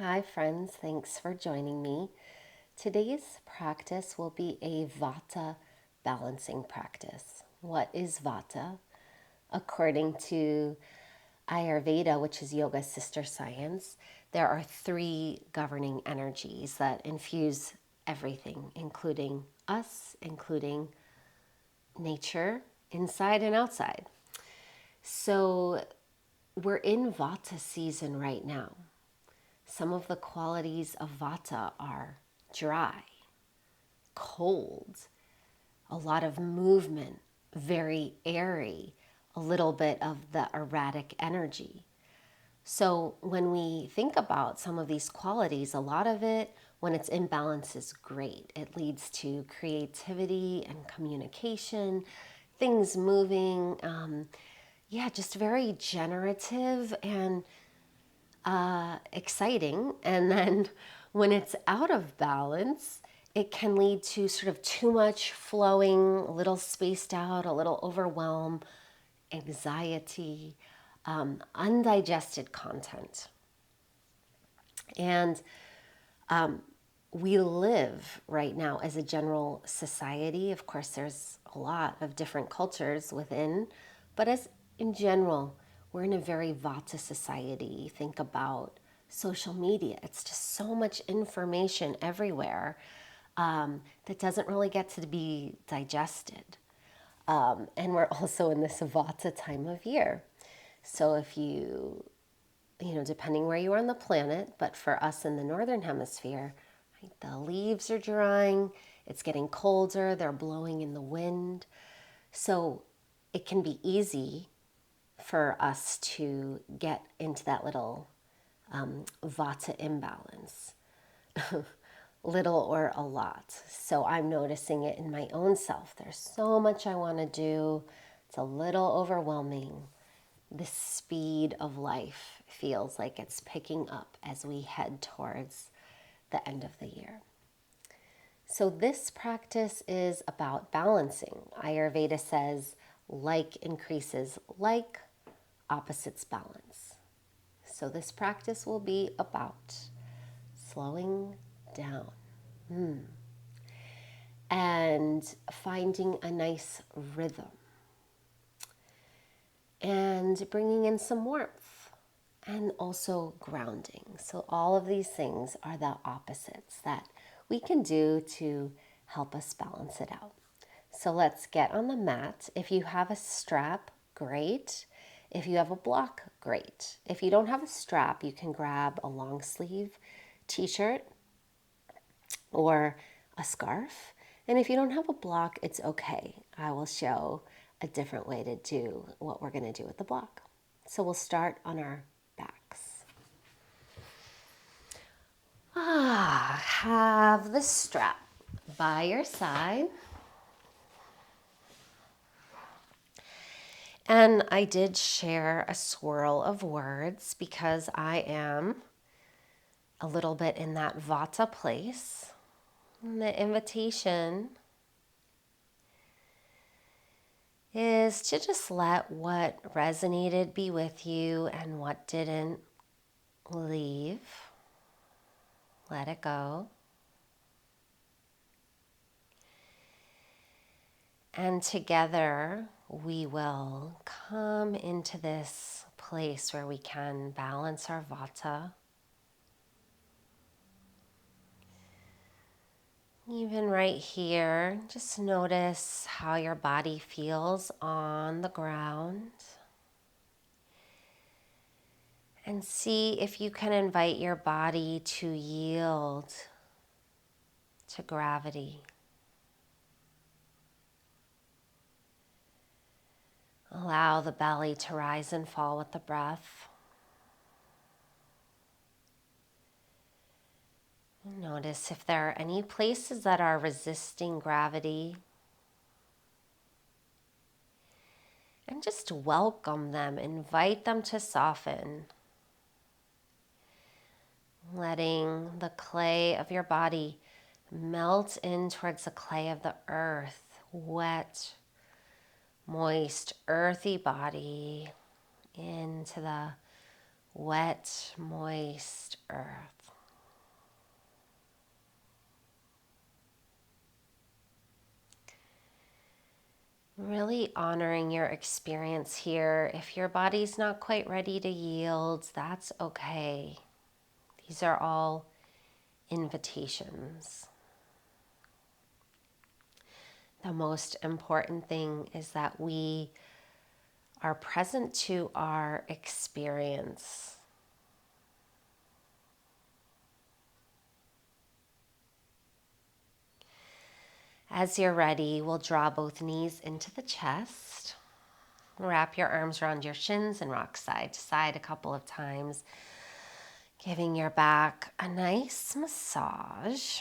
Hi friends, thanks for joining me. Today's practice will be a Vata balancing practice. What is Vata? According to Ayurveda, which is yoga's sister science, there are three governing energies that infuse everything, including us, including nature, inside and outside. So we're in Vata season right now. Some of the qualities of Vata are dry, cold, a lot of movement, very airy, a little bit of the erratic energy. So when we think about some of these qualities, a lot of it, when it's in balance, is great. It leads to creativity and communication, things moving, just very generative and exciting. And then when it's out of balance, it can lead to sort of too much flowing, a little spaced out, a little overwhelm, anxiety, undigested content. And we live right now as a general society. Of course, there's a lot of different cultures within, but as in general, we're in a very Vata society. Think about social media. It's just so much information everywhere that doesn't really get to be digested. And we're also in this Vata time of year. So if depending where you are on the planet, but for us in the Northern Hemisphere, right, the leaves are drying, it's getting colder, they're blowing in the wind. So it can be easy for us to get into that little Vata imbalance, little or a lot. So I'm noticing it in my own self. There's so much I want to do. It's a little overwhelming. The speed of life feels like it's picking up as we head towards the end of the year. So this practice is about balancing. Ayurveda says like increases like, opposites balance. So this practice will be about slowing down and finding a nice rhythm and bringing in some warmth and also grounding. So all of these things are the opposites that we can do to help us balance it out. So let's get on the mat. If you have a strap, great. If you have a block, great. If you don't have a strap, you can grab a long sleeve t-shirt or a scarf. And if you don't have a block, it's okay. I will show a different way to do what we're going to do with the block. So we'll start on our backs. Have the strap by your side. And I did share a swirl of words because I am a little bit in that Vata place. And the invitation is to just let what resonated be with you and what didn't, leave. Let it go. And together we will come into this place where we can balance our Vata. Even right here, just notice how your body feels on the ground. And see if you can invite your body to yield to gravity. Allow the belly to rise and fall with the breath. Notice if there are any places that are resisting gravity. And just welcome them, invite them to soften. Letting the clay of your body melt in towards the clay of the earth. Wet, moist, earthy body into the wet, moist earth. Really honoring your experience here. If your body's not quite ready to yield, that's okay. These are all invitations. The most important thing is that we are present to our experience. As you're ready, we'll draw both knees into the chest. Wrap your arms around your shins and rock side to side a couple of times, giving your back a nice massage.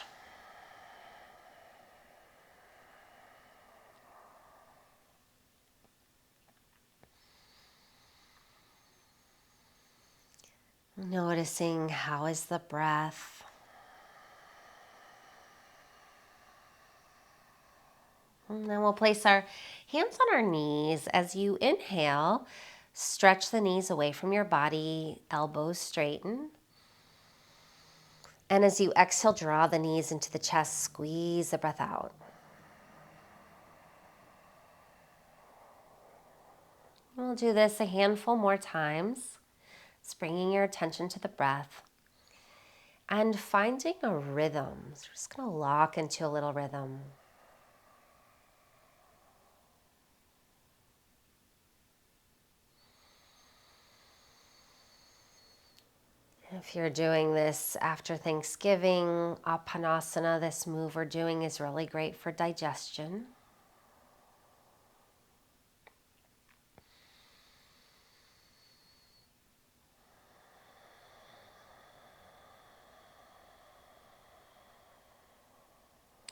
Noticing how is the breath. And then we'll place our hands on our knees. As you inhale, stretch the knees away from your body, elbows straighten. And as you exhale, draw the knees into the chest, squeeze the breath out. We'll do this a handful more times. It's bringing your attention to the breath and finding a rhythm. So we're just going to lock into a little rhythm. If you're doing this after Thanksgiving, Apanasana, this move we're doing is really great for digestion.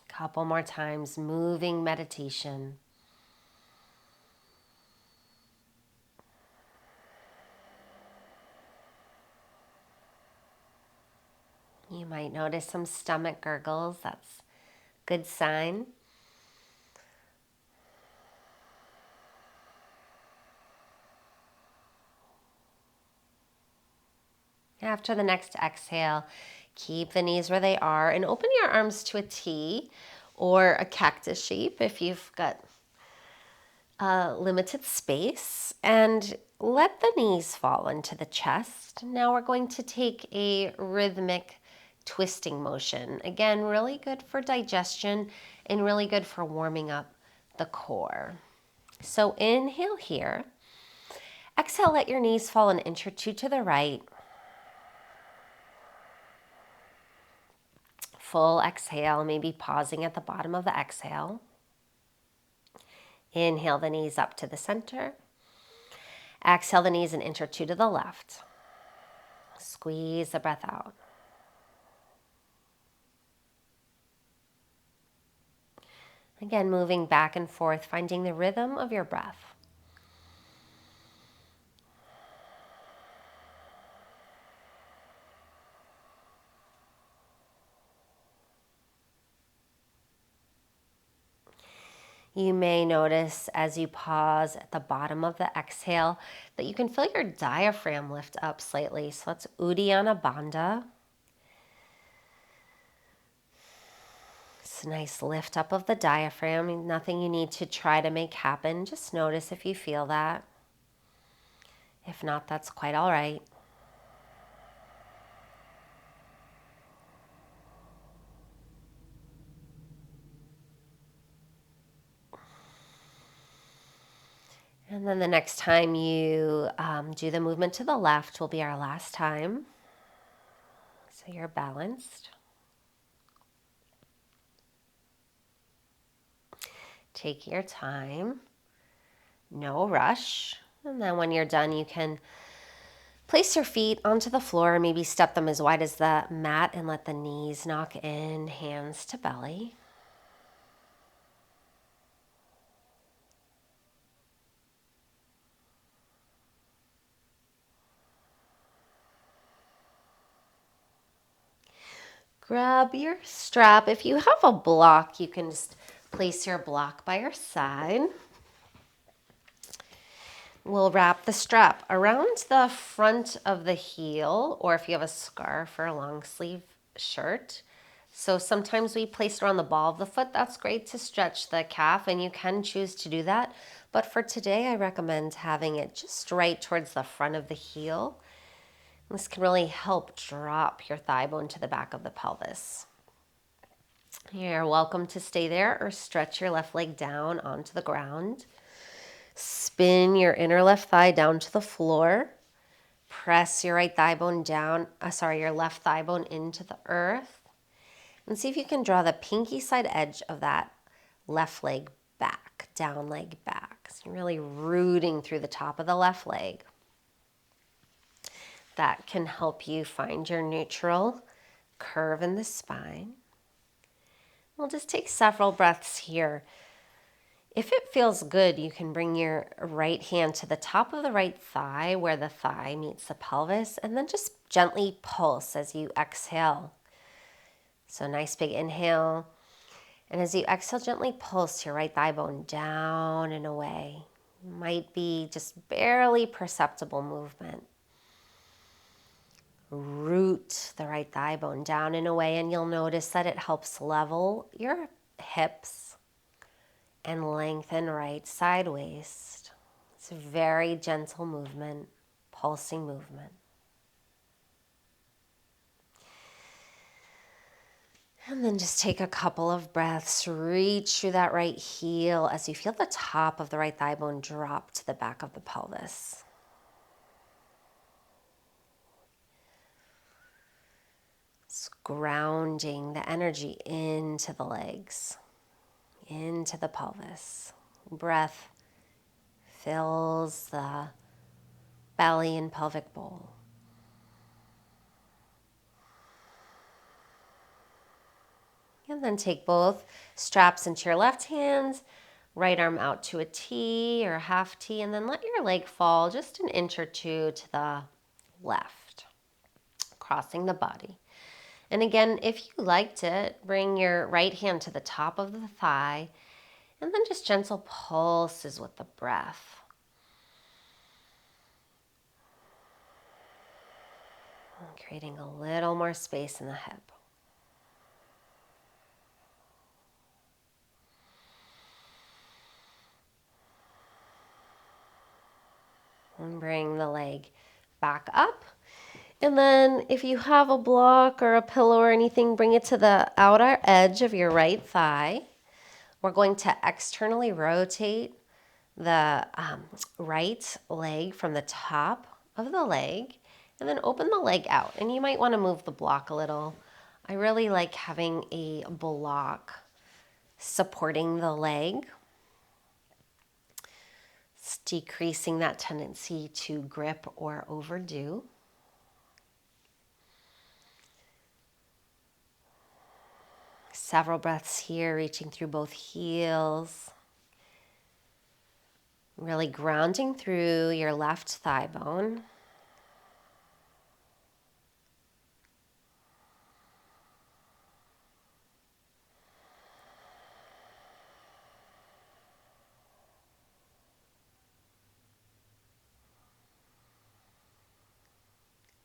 Couple more times, moving meditation. You might notice some stomach gurgles. That's a good sign. After the next exhale, keep the knees where they are and open your arms to a T or a cactus shape if you've got limited space, and let the knees fall into the chest. Now we're going to take a rhythmic twisting motion. Again, really good for digestion and really good for warming up the core. So inhale here. Exhale, let your knees fall an inch or two to the right. Full exhale, maybe pausing at the bottom of the exhale. Inhale the knees up to the center. Exhale the knees an inch or two to the left. Squeeze the breath out. Again, moving back and forth, finding the rhythm of your breath. You may notice as you pause at the bottom of the exhale that you can feel your diaphragm lift up slightly. So that's Uddiyana Bandha. It's a nice lift up of the diaphragm. Nothing you need to try to make happen. Just notice if you feel that. If not, that's quite all right. And then the next time you do the movement to the left will be our last time. So you're balanced. Take your time. No rush. And then when you're done, you can place your feet onto the floor, maybe step them as wide as the mat and let the knees knock in, hands to belly. Grab your strap. If you have a block, you can just place your block by your side. We'll wrap the strap around the front of the heel, or if you have a scarf or a long sleeve shirt, So sometimes we place it on the ball of the foot. That's great to stretch the calf, and you can choose to do that. But for today, I recommend having it just right towards the front of the heel. This can really help drop your thigh bone to the back of the pelvis. You're welcome to stay there or stretch your left leg down onto the ground. Spin your inner left thigh down to the floor. Press your right thigh bone down, your left thigh bone into the earth. And see if you can draw the pinky side edge of that left leg back, down leg back. So you're really rooting through the top of the left leg. That can help you find your neutral curve in the spine. We'll just take several breaths here. If it feels good, you can bring your right hand to the top of the right thigh where the thigh meets the pelvis, and then just gently pulse as you exhale. So nice big inhale. And as you exhale, gently pulse your right thigh bone down and away. Might be just barely perceptible movement. Root the right thigh bone down and away, and you'll notice that it helps level your hips and lengthen right side waist. It's a very gentle movement, pulsing movement. And then just take a couple of breaths, reach through that right heel as you feel the top of the right thigh bone drop to the back of the pelvis. It's grounding the energy into the legs, into the pelvis. Breath fills the belly and pelvic bowl. And then take both straps into your left hand, right arm out to a T or a half T, and then let your leg fall just an inch or two to the left, crossing the body. And again, if you liked it, bring your right hand to the top of the thigh, and then just gentle pulses with the breath. And creating a little more space in the hip. And bring the leg back up. And then if you have a block or a pillow or anything, bring it to the outer edge of your right thigh. We're going to externally rotate the right leg from the top of the leg and then open the leg out. And you might want to move the block a little. I really like having a block supporting the leg. It's decreasing that tendency to grip or overdo. Several breaths here, reaching through both heels. Really grounding through your left thigh bone.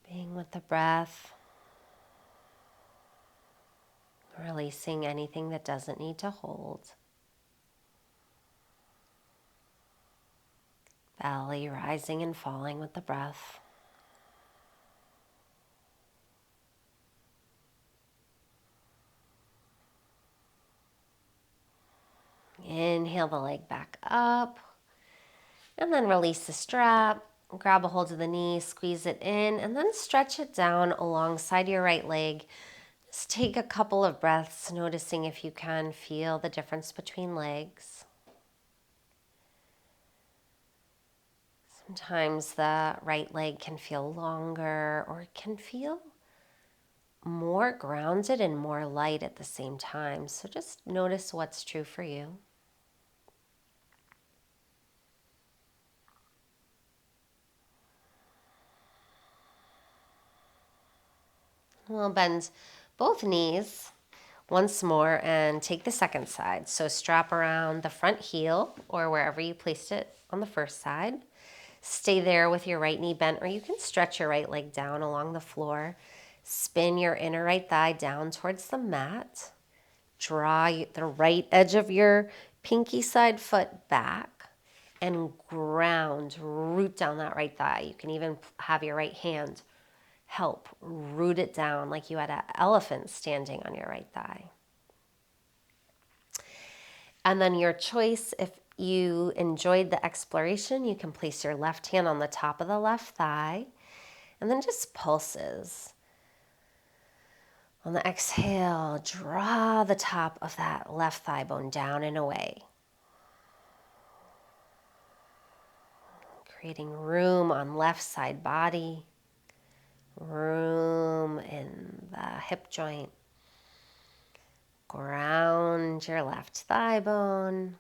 Being with the breath. Releasing anything that doesn't need to hold. Belly rising and falling with the breath. Inhale the leg back up. And then release the strap. Grab a hold of the knee, squeeze it in, and then stretch it down alongside your right leg. Just take a couple of breaths, noticing if you can feel the difference between legs. Sometimes the right leg can feel longer or it can feel more grounded and more light at the same time. So just notice what's true for you. We'll bend both knees once more and take the second side. So strap around the front heel or wherever you placed it on the first side. Stay there with your right knee bent, or you can stretch your right leg down along the floor. Spin your inner right thigh down towards the mat. Draw the right edge of your pinky side foot back and ground, root down that right thigh. You can even have your right hand help root it down like you had an elephant standing on your right thigh. And then your choice, if you enjoyed the exploration, you can place your left hand on the top of the left thigh and then just pulses. On the exhale, draw the top of that left thigh bone down and away, creating room on left side body, room in the hip joint. Ground your left thigh bone.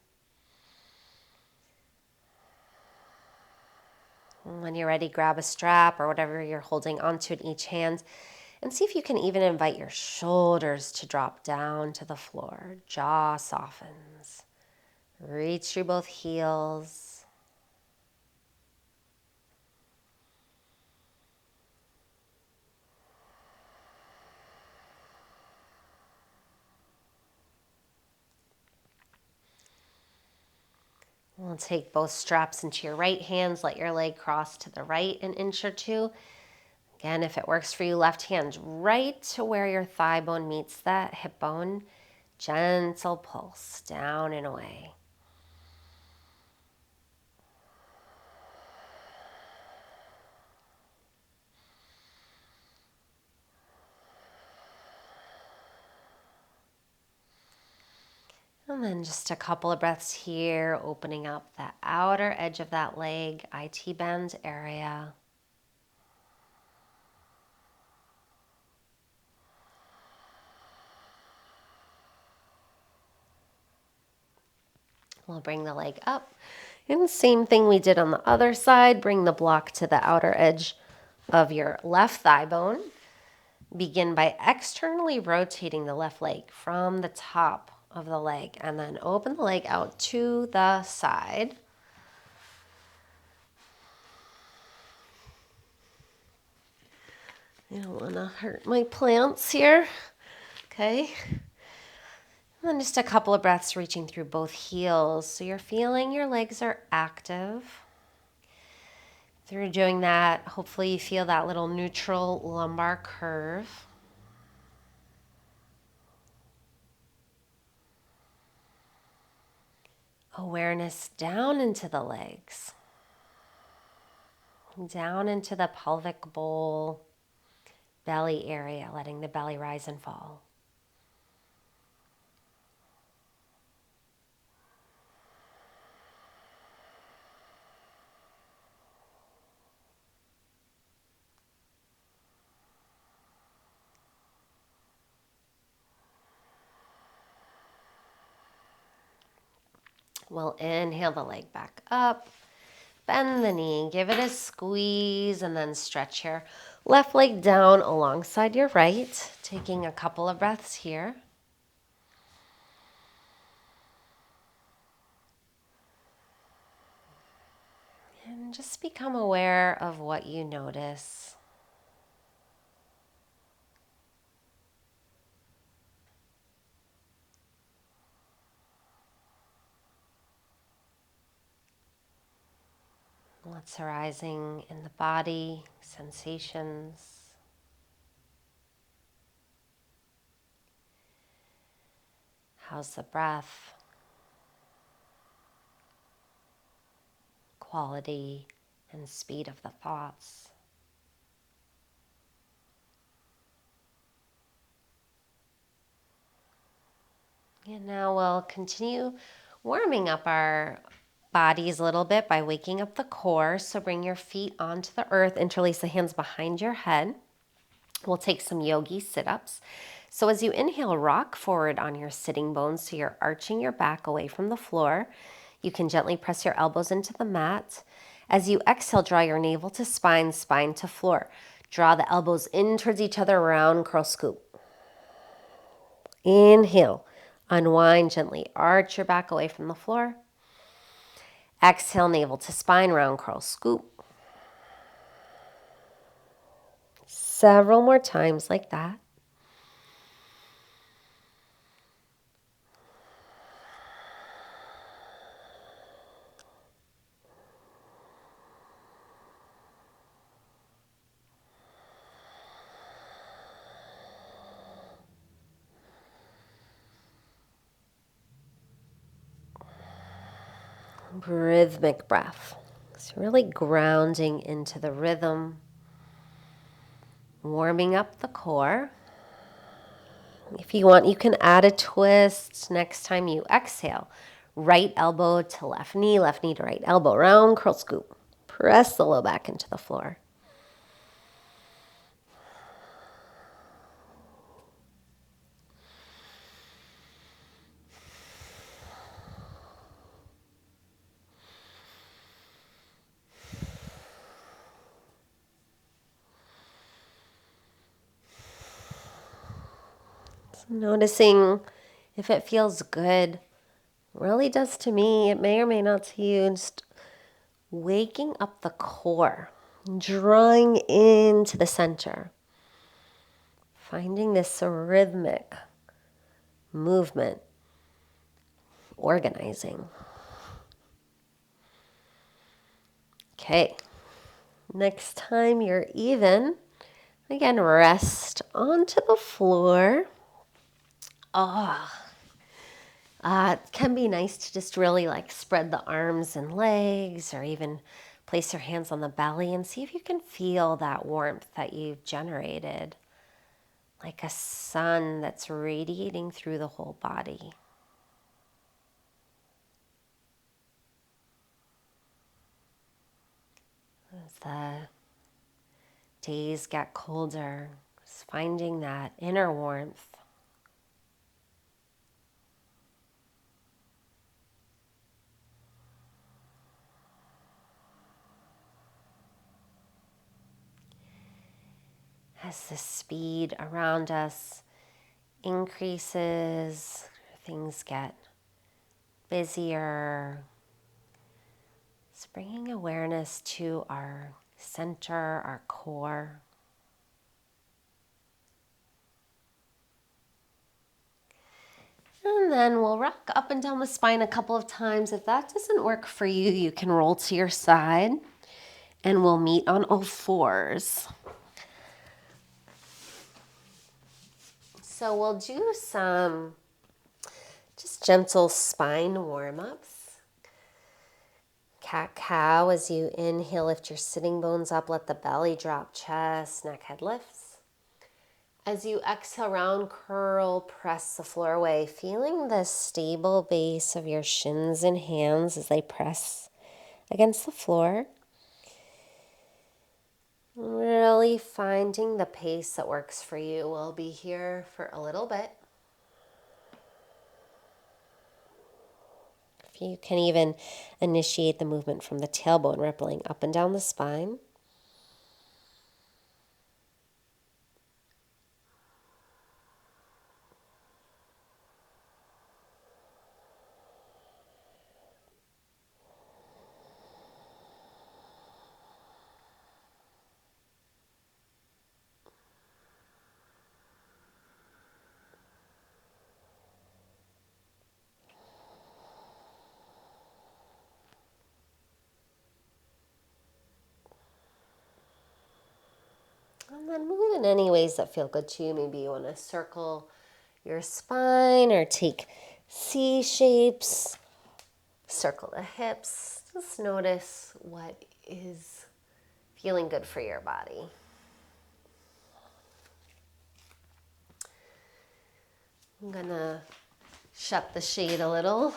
When you're ready, grab a strap or whatever you're holding onto in each hand and see if you can even invite your shoulders to drop down to the floor. Jaw softens. Reach through both heels. We'll take both straps into your right hands. Let your leg cross to the right an inch or two. Again, if it works for you, left hand right to where your thigh bone meets that hip bone. Gentle pulse down and away. And then just a couple of breaths here, opening up the outer edge of that leg, IT bend area. We'll bring the leg up. And same thing we did on the other side. Bring the block to the outer edge of your left thigh bone. Begin by externally rotating the left leg from the top of the leg and then open the leg out to the side. I don't want to hurt my plants here. Okay. And then just a couple of breaths reaching through both heels. So you're feeling your legs are active. Through doing that, hopefully you feel that little neutral lumbar curve. Awareness down into the legs. Down into the pelvic bowl, belly area, letting the belly rise and fall. We'll inhale the leg back up, bend the knee, give it a squeeze, and then stretch your left leg down alongside your right, taking a couple of breaths here. And just become aware of what you notice. What's arising in the body, sensations. How's the breath? Quality and speed of the thoughts. And now we'll continue warming up our bodies a little bit by waking up the core. So bring your feet onto the earth, interlace the hands behind your head. We'll take some yogi sit-ups. So as you inhale, rock forward on your sitting bones so you're arching your back away from the floor. You can gently press your elbows into the mat. As you exhale, draw your navel to spine, spine to floor. Draw the elbows in towards each other, round curl scoop. Inhale, unwind gently, arch your back away from the floor. Exhale, navel to spine, round curl scoop. several more times like that. Rhythmic breath. So really grounding into the rhythm, warming up the core. If you want, you can add a twist next time you exhale. Right elbow to left knee to right elbow, round curl scoop. Press the low back into the floor. So noticing if it feels good. Really does to me. It may or may not to you. And just waking up the core, drawing into the center, finding this rhythmic movement, organizing. Okay, next time you're even, again, rest onto the floor. It can be nice to just really like spread the arms and legs, or even place your hands on the belly and see if you can feel that warmth that you've generated, like a sun that's radiating through the whole body. As the days get colder, just finding that inner warmth. As the speed around us increases, things get busier. It's bringing awareness to our center, our core. And then we'll rock up and down the spine a couple of times. If that doesn't work for you, you can roll to your side and we'll meet on all fours. So we'll do some just gentle spine warm-ups. Cat-cow. As you inhale, lift your sitting bones up, let the belly drop, chest, neck, head lifts. As you exhale, round curl, press the floor away, feeling the stable base of your shins and hands as they press against the floor. Really finding the pace that works for you. We'll be here for a little bit. If you can even initiate the movement from the tailbone, rippling up and down the spine. And then move in any ways that feel good to you. Maybe you want to circle your spine or take C shapes, circle the hips. Just notice what is feeling good for your body. I'm gonna shut the shade a little.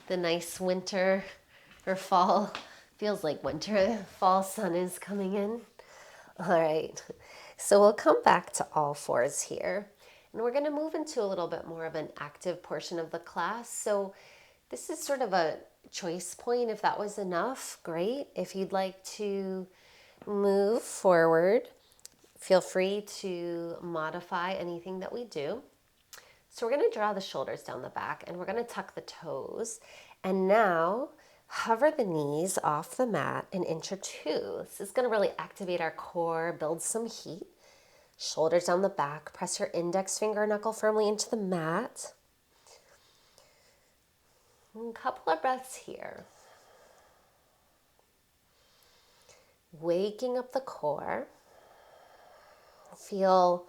The nice winter or fall, feels like winter, fall sun is coming in. All right, so we'll come back to all fours here. And we're going to move into a little bit more of an active portion of the class. So this is sort of a choice point. If that was enough, great. If you'd like to move forward, feel free to modify anything that we do. So we're going to draw the shoulders down the back and we're going to tuck the toes. And now Hover the knees off the mat an inch or two. This is going to really activate our core, build some heat. Shoulders down the back. Press your index finger knuckle firmly into the mat. A couple of breaths here. Waking up the core. Feel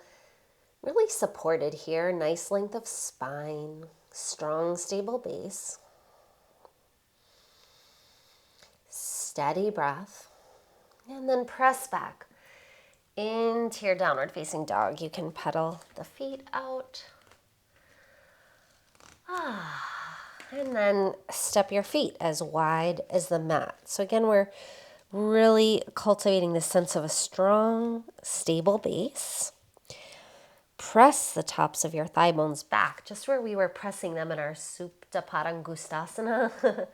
really supported here. Nice length of spine. Strong, stable base. Steady breath. And then press back into your downward facing dog. You can pedal the feet out. And then step your feet as wide as the mat. So again, we're really cultivating this sense of a strong, stable base. Press the tops of your thigh bones back, just where we were pressing them in our Supta Padangustasana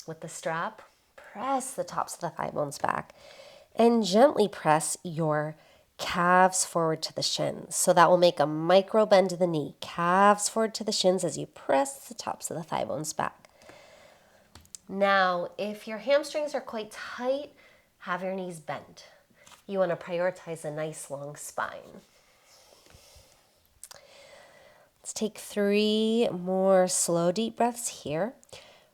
with the strap. Press the tops of the thigh bones back and gently press your calves forward to the shins. So that will make a micro bend to the knee. Calves forward to the shins as you press the tops of the thigh bones back. Now, if your hamstrings are quite tight, have your knees bent. You want to prioritize a nice long spine. Let's take 3 more slow, deep breaths here.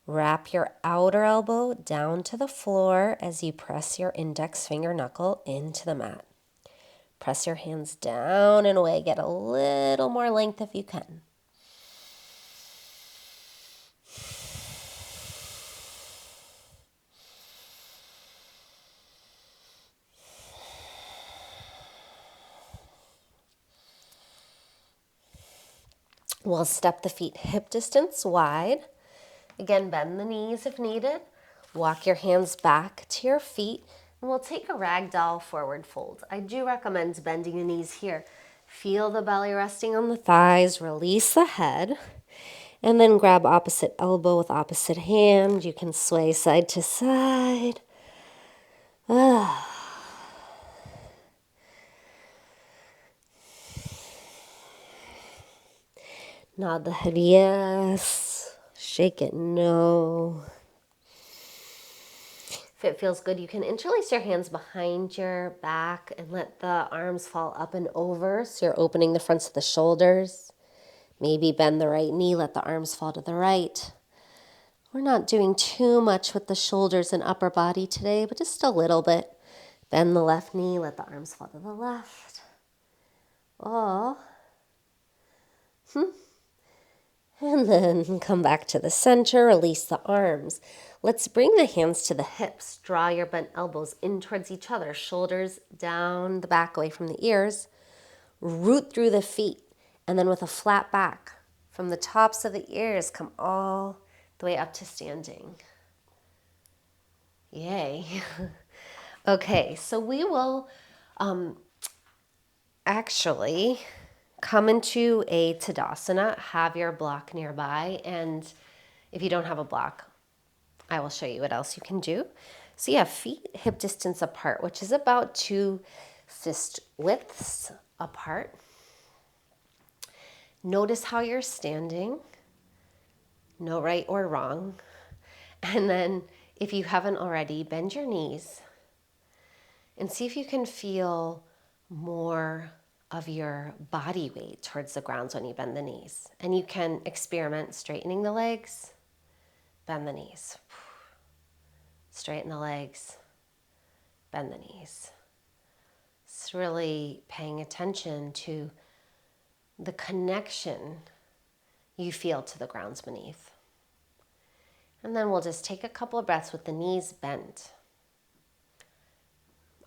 Wrap your outer elbow down to the floor as you press your index finger knuckle into the mat. Press your hands down and away. Get a little more length if you can. We'll step the feet hip distance wide. Again, bend the knees if needed. Walk your hands back to your feet, and we'll take a ragdoll forward fold. I do recommend bending the knees here. Feel the belly resting on the thighs, release the head, and then grab opposite elbow with opposite hand. You can sway side to side. Nod the head yes, shake it no. If it feels good, you can interlace your hands behind your back and let the arms fall up and over. So you're opening the fronts of the shoulders. Maybe bend the right knee, let the arms fall to the right. We're not doing too much with the shoulders and upper body today, but just a little bit. Bend the left knee, let the arms fall to the left. Oh. And then come back to the center, release the arms. Let's bring the hands to the hips. Draw your bent elbows in towards each other. Shoulders down the back away from the ears. Root through the feet. And then with a flat back, from the tops of the ears, come all the way up to standing. Yay. Okay, so we will actually come into a Tadasana, have your block nearby, and if you don't have a block, I will show you what else you can do. So you have feet hip distance apart, which is about 2 fist widths apart. Notice how you're standing, no right or wrong. And then if you haven't already, bend your knees and see if you can feel more of your body weight towards the ground when you bend the knees. And you can experiment straightening the legs, bend the knees. Straighten the legs, bend the knees. It's really paying attention to the connection you feel to the grounds beneath. And then we'll just take a couple of breaths with the knees bent.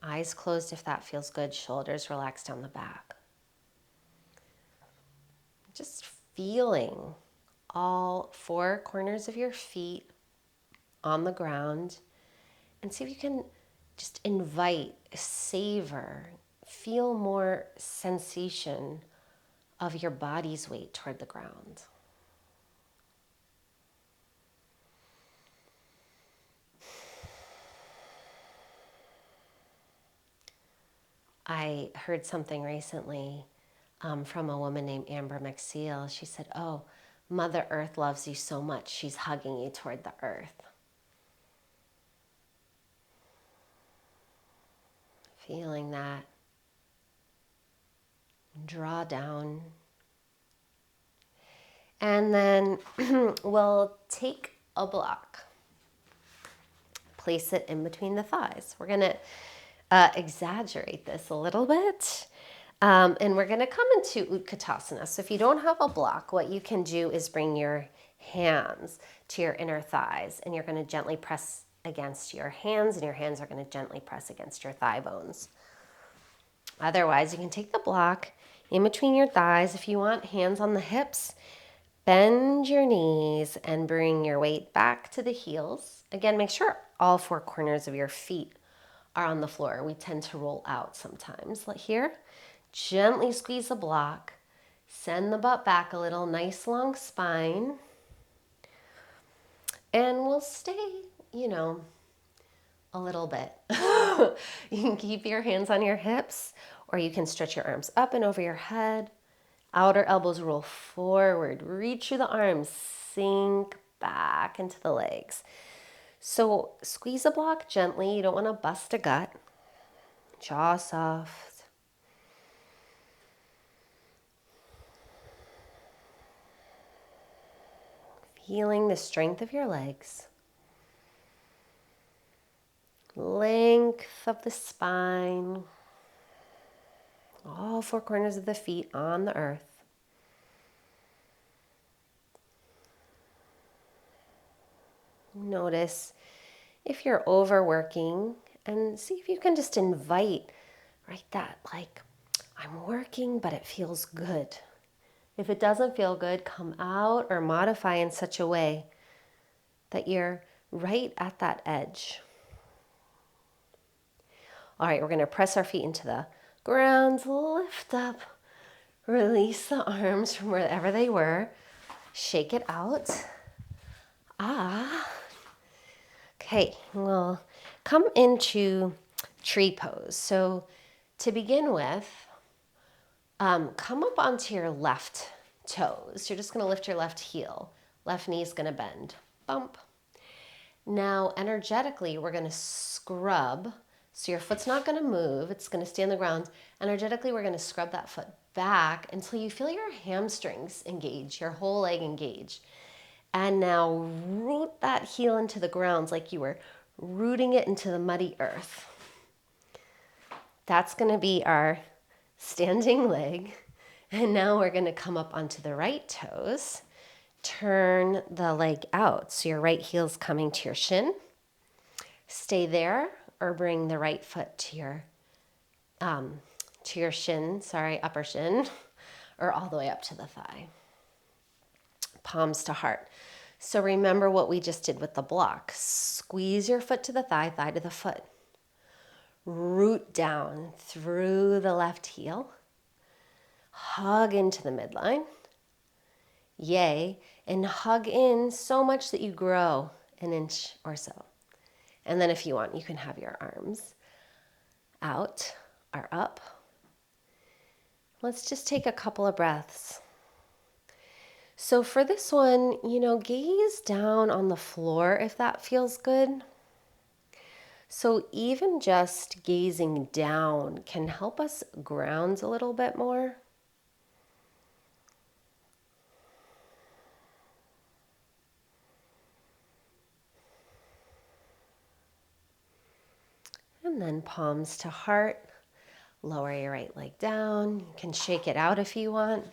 Eyes closed if that feels good, shoulders relaxed down the back. Just feeling all 4 corners of your feet on the ground, and see if you can just invite, savor, feel more sensation of your body's weight toward the ground. I heard something recently from a woman named Amber McSeal. She said, oh, Mother Earth loves you so much, she's hugging you toward the earth. Feeling that. Draw down. And then we'll take a block. Place it in between the thighs. We're going to exaggerate this a little bit. And we're going to come into Utkatasana. So if you don't have a block, what you can do is bring your hands to your inner thighs, and you're going to gently press against your hands, and your hands are going to gently press against your thigh bones. Otherwise, you can take the block in between your thighs. If you want, hands on the hips, bend your knees and bring your weight back to the heels. Again, make sure all four corners of your feet are on the floor. We tend to roll out sometimes. Like here, gently squeeze the block, send the butt back a little, nice long spine. And we'll stay, a little bit. You can keep your hands on your hips, or you can stretch your arms up and over your head. Outer elbows roll forward. Reach through the arms. Sink back into the legs. So squeeze a block gently. You don't want to bust a gut. Jaw soft. Feeling the strength of your legs. Length of the spine. All four corners of the feet on the earth. Notice if you're overworking, and see if you can just invite, right, that like, I'm working, but it feels good. If it doesn't feel good, come out or modify in such a way that you're right at that edge. All right, we're going to press our feet into the ground, lift up, release the arms from wherever they were, shake it out. Okay, we'll come into tree pose. So to begin with, come up onto your left toes. You're just going to lift your left heel. Left knee is going to bend. Bump. Now, energetically, we're going to scrub. So your foot's not going to move. It's going to stay on the ground. Energetically, we're going to scrub that foot back until you feel your hamstrings engage, your whole leg engage. And now root that heel into the ground like you were rooting it into the muddy earth. That's going to be our standing leg. And now we're going to come up onto the right toes. Turn the leg out. So your right heel's coming to your shin. Stay there, or bring the right foot to your shin, upper shin, or all the way up to the thigh. Palms to heart. So remember what we just did with the block. Squeeze your foot to the thigh, thigh to the foot. Root down through the left heel. Hug into the midline. Yay. And hug in so much that you grow an inch or so. And then if you want, you can have your arms out or up. Let's just take a couple of breaths. So for this one, gaze down on the floor if that feels good. So even just gazing down can help us ground a little bit more. And then palms to heart. Lower your right leg down. You can shake it out if you want.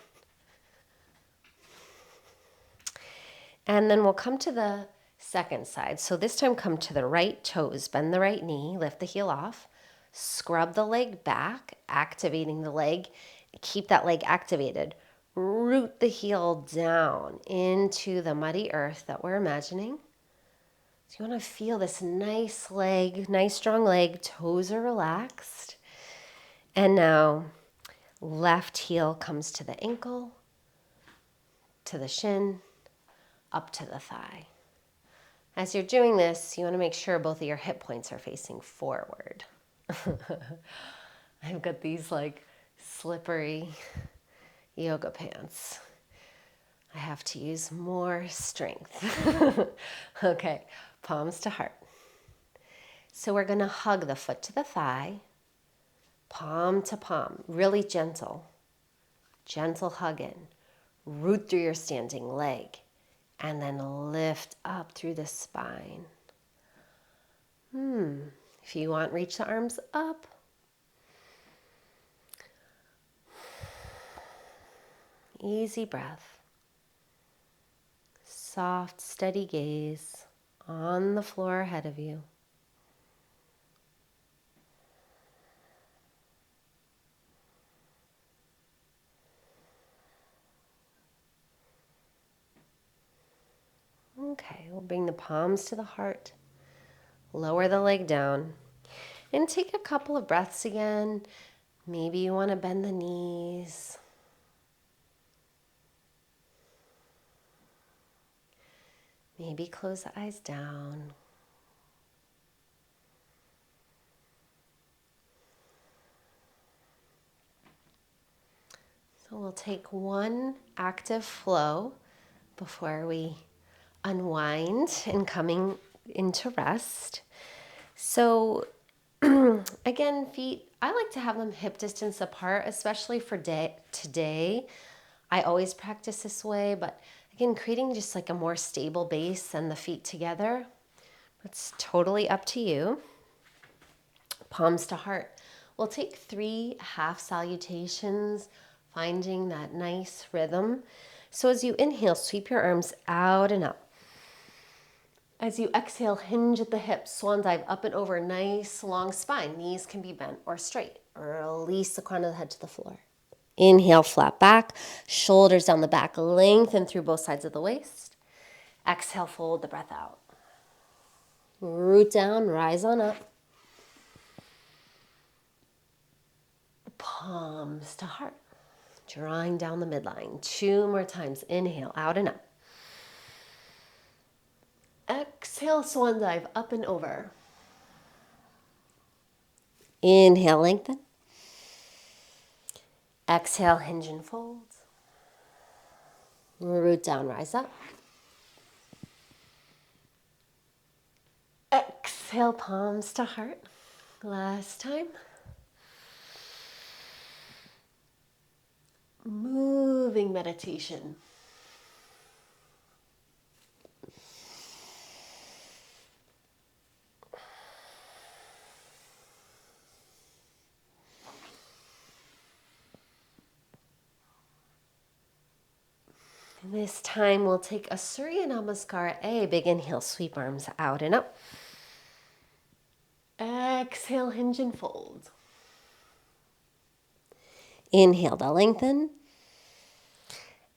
And then we'll come to the second side. So this time come to the right toes, bend the right knee, lift the heel off, scrub the leg back, activating the leg. Keep that leg activated. Root the heel down into the muddy earth that we're imagining. So you want to feel this nice leg, nice strong leg, toes are relaxed. And now left heel comes to the ankle, to the shin, up to the thigh. As you're doing this, you want to make sure both of your hip points are facing forward. I've got these like slippery yoga pants. I have to use more strength. Okay, palms to heart. So we're going to hug the foot to the thigh, palm to palm, really gentle. Gentle hug in. Root through your standing leg, and then lift up through the spine. If you want, reach the arms up. Easy breath. Soft, steady gaze on the floor ahead of you. Okay, we'll bring the palms to the heart. Lower the leg down. And take a couple of breaths again. Maybe you want to bend the knees. Maybe close the eyes down. So we'll take one active flow before we unwind and coming into rest. So again, feet, I like to have them hip distance apart, especially for today. I always practice this way, but again, creating just like a more stable base and the feet together. It's totally up to you. Palms to heart. We'll take 3 half salutations, finding that nice rhythm. So as you inhale, sweep your arms out and up. As you exhale, hinge at the hips, swan dive up and over, nice long spine. Knees can be bent or straight. Release the crown of the head to the floor. Inhale, flat back, shoulders down the back, lengthen through both sides of the waist. Exhale, fold the breath out. Root down, rise on up. Palms to heart, drawing down the midline. 2 more times. Inhale, out and up. Exhale, swan dive, up and over. Inhale, lengthen. Exhale, hinge and fold. Root down, rise up. Exhale, palms to heart. Last time. Moving meditation. And this time we'll take a Surya Namaskar, a big inhale, sweep arms out and up. Exhale, hinge and fold. Inhale to lengthen.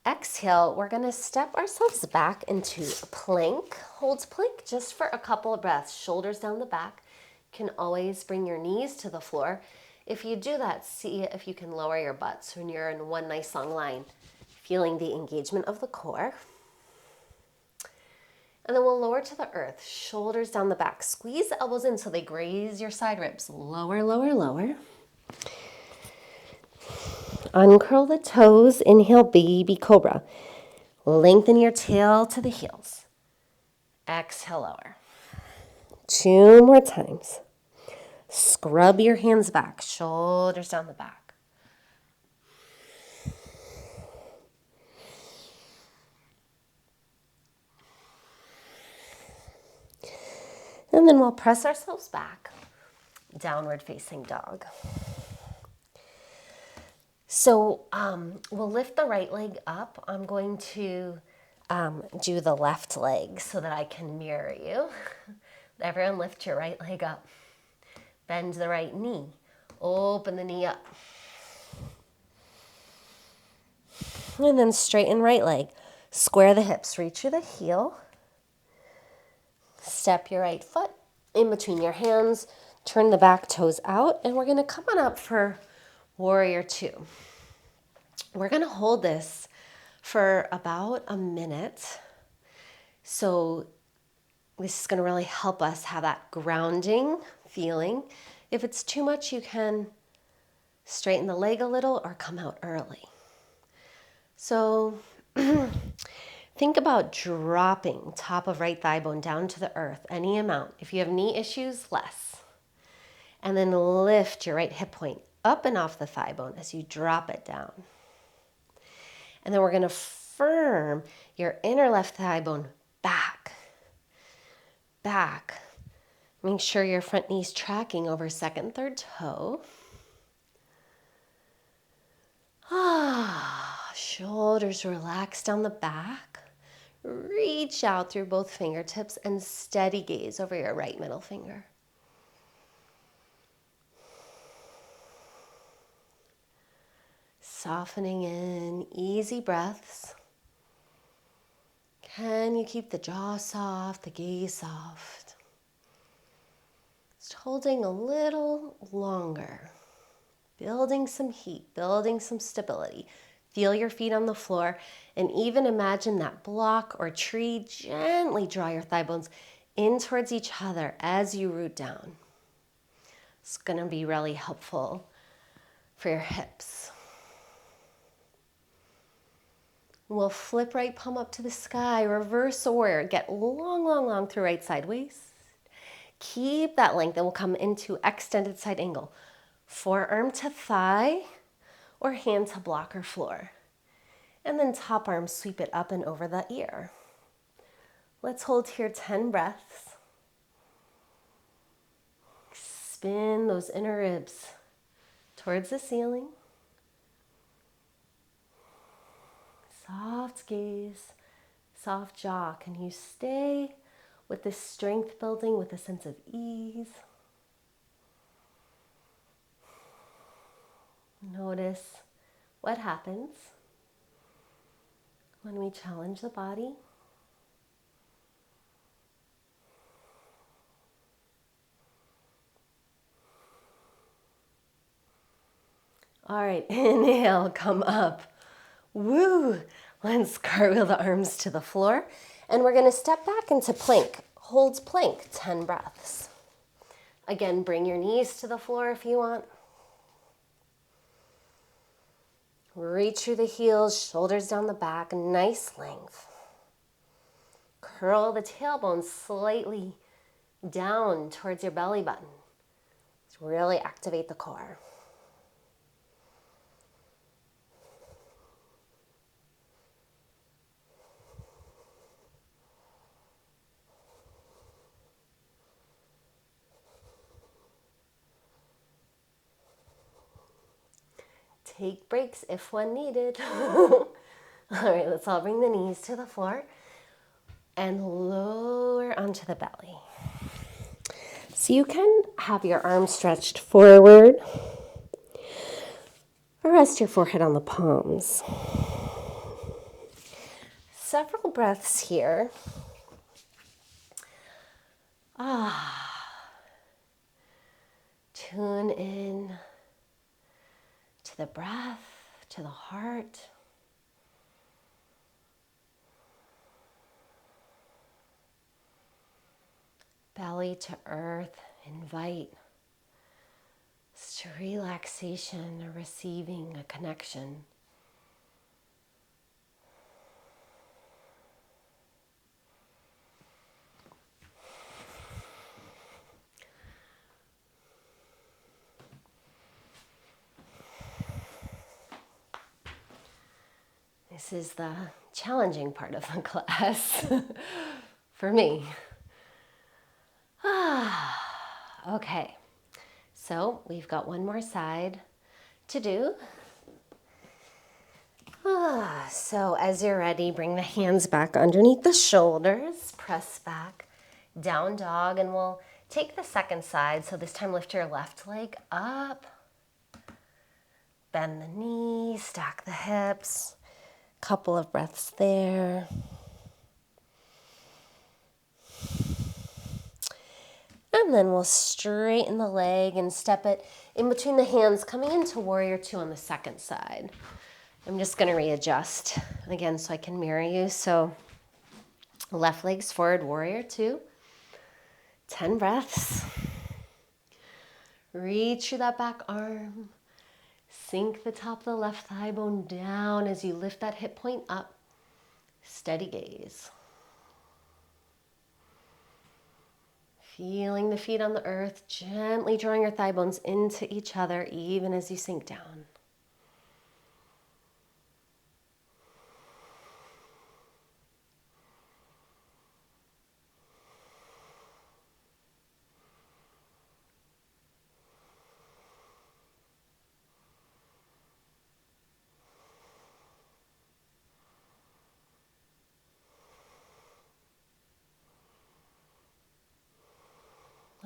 Exhale, we're going to step ourselves back into plank. Hold plank just for a couple of breaths. Shoulders down the back. You can always bring your knees to the floor. If you do that, see if you can lower your butts when you're in one nice long line. Feeling the engagement of the core. And then we'll lower to the earth. Shoulders down the back. Squeeze the elbows in so they graze your side ribs. Lower, lower, lower. Uncurl the toes. Inhale, baby cobra. Lengthen your tail to the heels. Exhale, lower. 2 more times. Scrub your hands back. Shoulders down the back. And then we'll press ourselves back. Downward facing dog. So we'll lift the right leg up. I'm going to do the left leg so that I can mirror you. Everyone lift your right leg up. Bend the right knee. Open the knee up. And then straighten right leg. Square the hips. Reach through the heel. Step your right foot in between your hands. Turn the back toes out. And we're going to come on up for Warrior 2. We're going to hold this for about a minute. So this is going to really help us have that grounding feeling. If it's too much, you can straighten the leg a little or come out early. So Think about dropping top of right thigh bone down to the earth, any amount. If you have knee issues, less. And then lift your right hip point up and off the thigh bone as you drop it down. And then we're going to firm your inner left thigh bone back. Back. Make sure your front knee's tracking over second, third toe. Shoulders relax down the back. Reach out through both fingertips and steady gaze over your right middle finger. Softening in, easy breaths. Can you keep the jaw soft, the gaze soft? Just holding a little longer. Building some heat, building some stability. Feel your feet on the floor and even imagine that block or tree. Gently draw your thigh bones in towards each other as you root down. It's going to be really helpful for your hips. We'll flip right palm up to the sky, reverse warrior. Get long, long, long through right side waist. Keep that length and we'll come into extended side angle. Forearm to thigh or hand to block or floor. And then top arm, sweep it up and over the ear. Let's hold here 10 breaths. Spin those inner ribs towards the ceiling. Soft gaze, soft jaw. Can you stay with this strength building with a sense of ease? Notice what happens when we challenge the body. All right, inhale, come up. Woo! Let's cartwheel the arms to the floor. And we're going to step back into plank. Hold plank, 10 breaths. Again, bring your knees to the floor if you want. Reach through the heels, shoulders down the back, nice length. Curl the tailbone slightly down towards your belly button. Let's really activate the core. Take breaks if one needed. All right, let's all bring the knees to the floor and lower onto the belly. So you can have your arms stretched forward or rest your forehead on the palms. Several breaths here. Tune in to the breath, to the heart. Belly to earth, invite to relaxation, a receiving, a connection. This is the challenging part of the class for me. Okay, so we've got one more side to do. So as you're ready, bring the hands back underneath the shoulders, press back, down dog, and we'll take the second side. So this time lift your left leg up, bend the knee, stack the hips. Couple of breaths there. And then we'll straighten the leg and step it in between the hands, coming into warrior two on the second side. I'm just going to readjust again so I can mirror you. So left leg's forward, warrior two. 10 breaths. Reach through that back arm. Sink the top of the left thigh bone down as you lift that hip point up. Steady gaze. Feeling the feet on the earth, gently drawing your thigh bones into each other even as you sink down.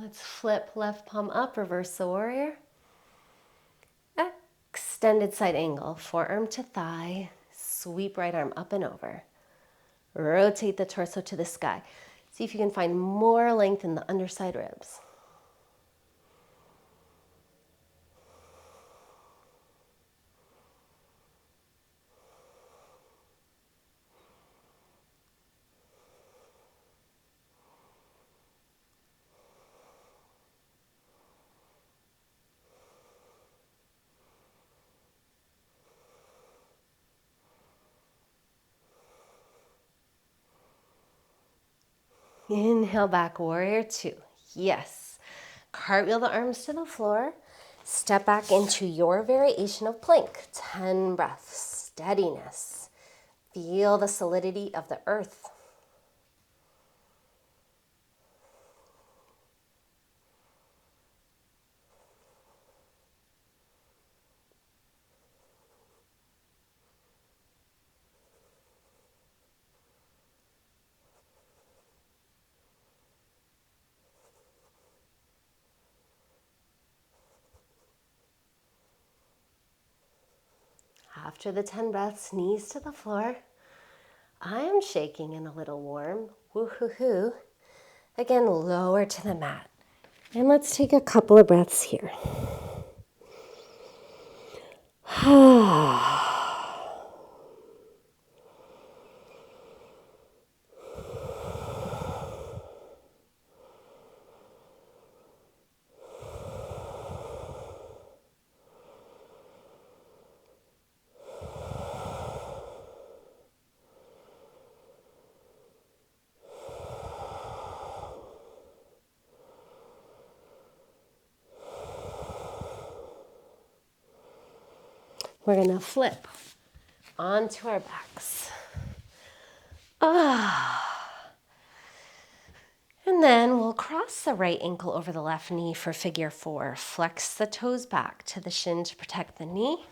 Let's flip left palm up, reverse the warrior. Extended side angle, forearm to thigh, sweep right arm up and over. Rotate the torso to the sky. See if you can find more length in the underside ribs. Inhale back, warrior two. Yes. Cartwheel the arms to the floor. Step back into your variation of plank. 10 breaths, steadiness. Feel the solidity of the earth. After the 10 breaths, knees to the floor. I am shaking and a little warm. Woo-hoo-hoo. Again, lower to the mat. And let's take a couple of breaths here. We're going to flip onto our backs. And then we'll cross the right ankle over the left knee for figure four. Flex the toes back to the shin to protect the knee.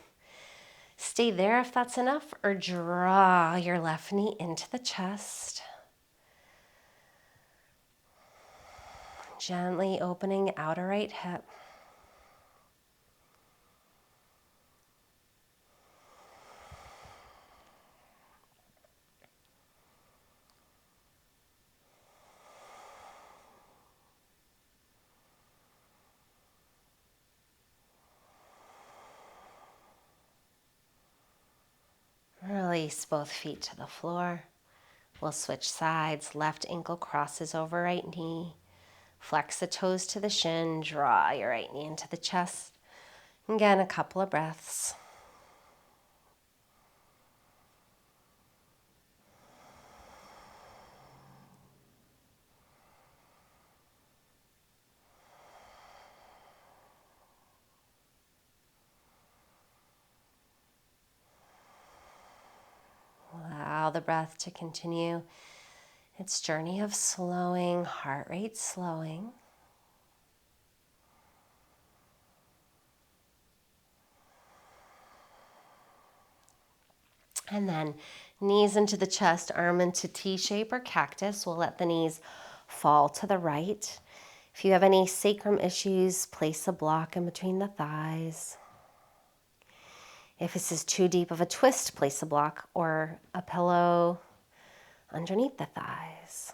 Stay there if that's enough, or draw your left knee into the chest. Gently opening outer right hip. Release both feet to the floor. We'll switch sides. Left ankle crosses over right knee. Flex the toes to the shin. Draw your right knee into the chest. Again, a couple of breaths. Allow the breath to continue its journey of slowing, heart rate slowing. And then knees into the chest, arm into T-shape or cactus. We'll let the knees fall to the right. If you have any sacrum issues, place a block in between the thighs. If this is too deep of a twist, place a block or a pillow underneath the thighs.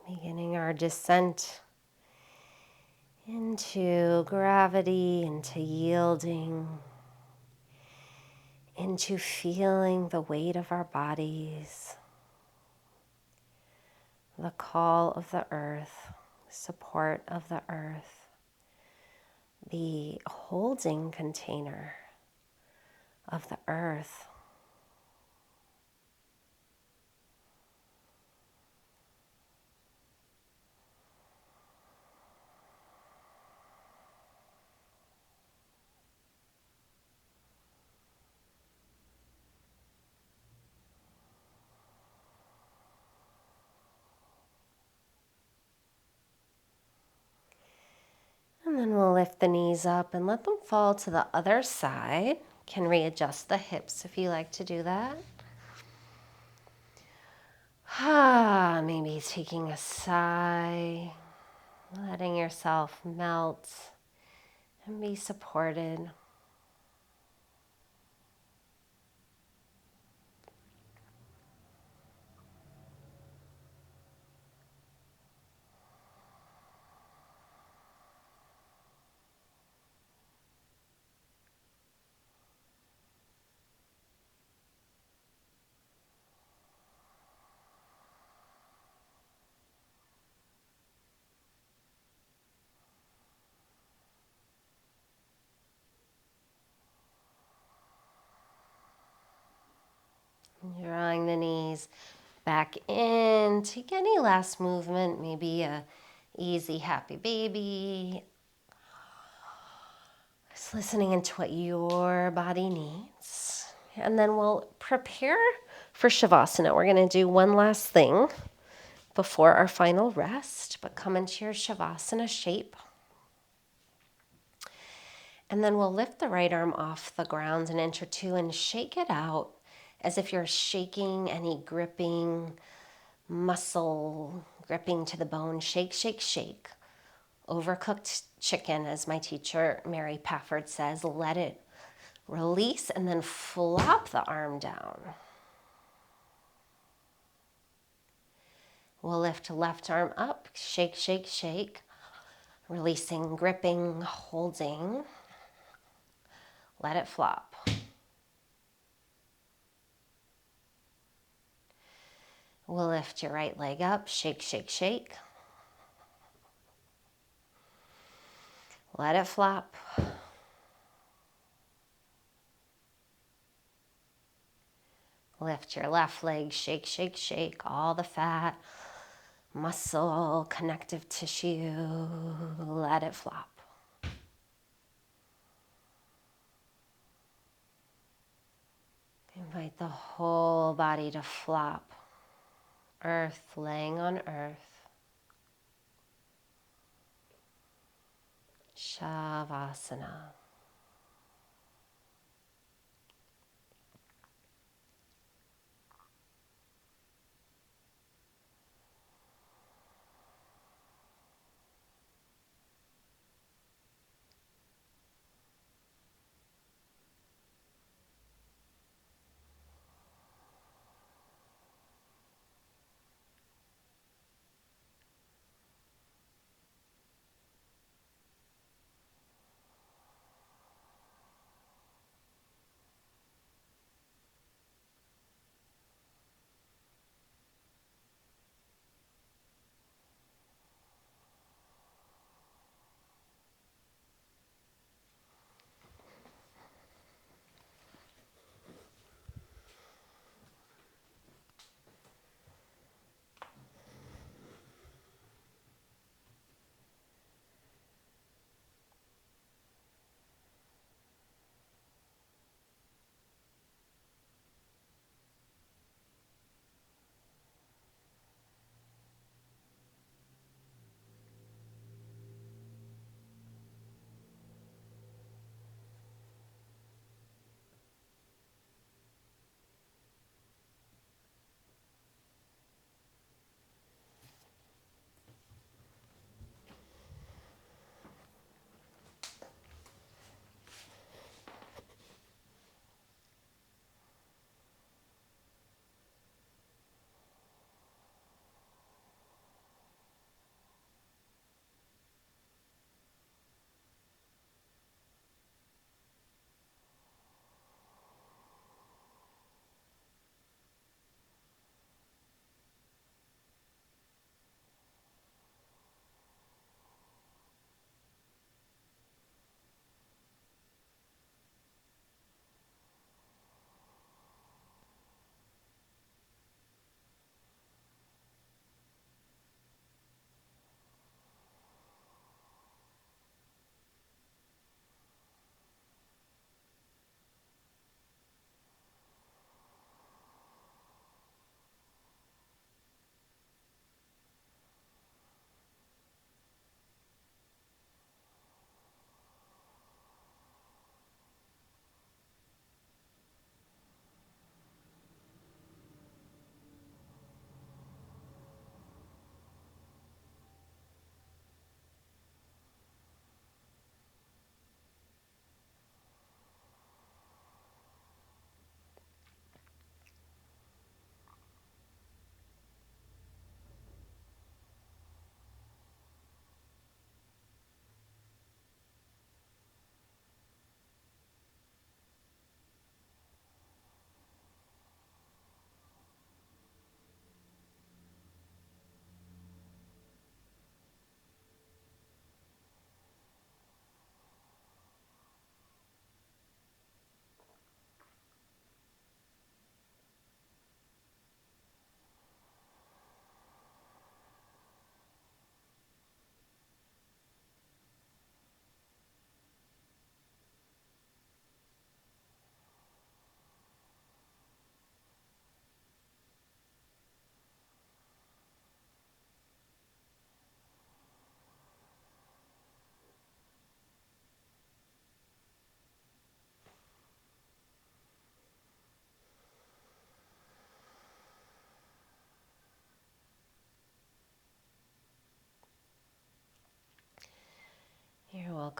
Beginning our descent into gravity, into yielding, into feeling the weight of our bodies, the call of the earth, support of the earth, the holding container of the earth. And then we'll lift the knees up and let them fall to the other side. Can readjust the hips if you like to do that. Maybe taking a sigh, letting yourself melt and be supported. Drawing the knees back in. Take any last movement, maybe a easy happy baby. Just listening into what your body needs. And then we'll prepare for Shavasana. We're going to do one last thing before our final rest, but come into your Shavasana shape. And then we'll lift the right arm off the ground an inch or two and shake it out as if you're shaking any gripping muscle, gripping to the bone. Shake, shake, shake. Overcooked chicken, as my teacher Mary Pafford says, let it release and then flop the arm down. We'll lift left arm up, shake, shake, shake. Releasing, gripping, holding. Let it flop. We'll lift your right leg up, shake, shake, shake. Let it flop. Lift your left leg, shake, shake, shake. All the fat, muscle, connective tissue, let it flop. Invite the whole body to flop. Earth laying on earth. Shavasana.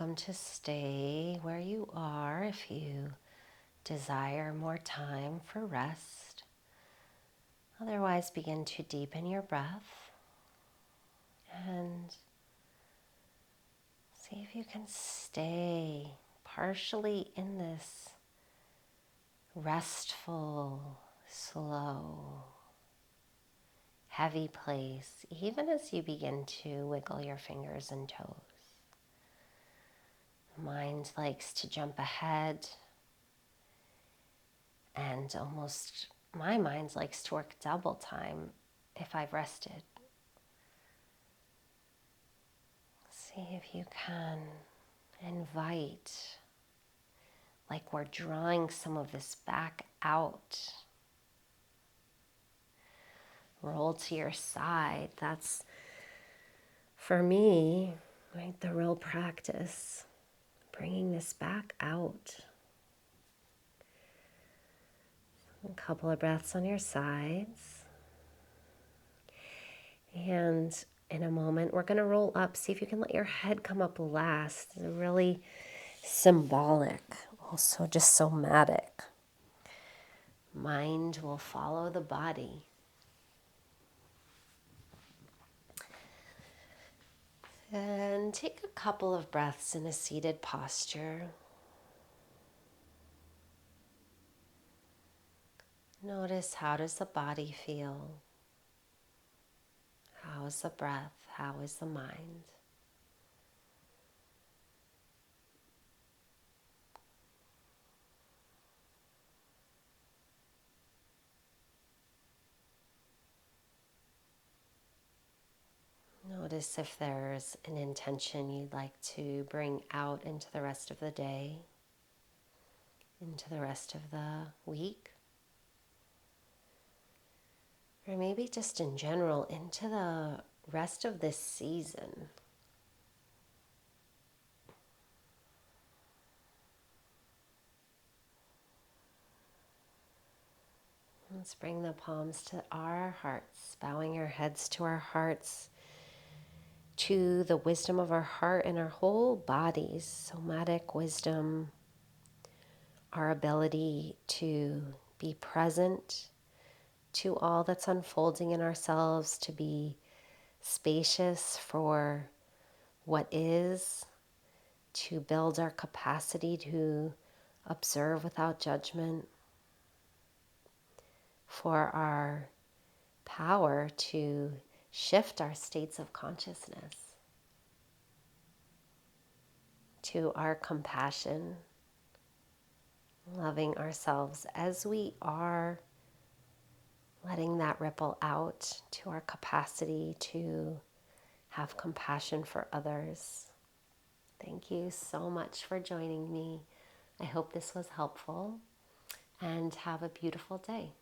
welcome to stay where you are if you desire more time for rest. Otherwise, begin to deepen your breath and see if you can stay partially in this restful, slow, heavy place, even as you begin to wiggle your fingers and toes. Mind likes to jump ahead, and my mind likes to work double time if I've rested. See if you can invite, like we're drawing some of this back out. Roll to your side. That's, for me, right, the real practice. Bringing this back out. A couple of breaths on your sides. And in a moment, we're going to roll up. See if you can let your head come up last. It's really symbolic, also just somatic. Mind will follow the body. And take a couple of breaths in a seated posture. Notice, how does the body feel? How is the breath? How is the mind? Notice if there's an intention you'd like to bring out into the rest of the day, into the rest of the week, or maybe just in general into the rest of this season. Let's bring the palms to our hearts, bowing our heads to our hearts, to the wisdom of our heart and our whole bodies, somatic wisdom, our ability to be present to all that's unfolding in ourselves, to be spacious for what is, to build our capacity to observe without judgment, for our power to shift our states of consciousness, to our compassion, loving ourselves as we are, letting that ripple out to our capacity to have compassion for others. Thank you so much for joining me. I hope this was helpful, and have a beautiful day.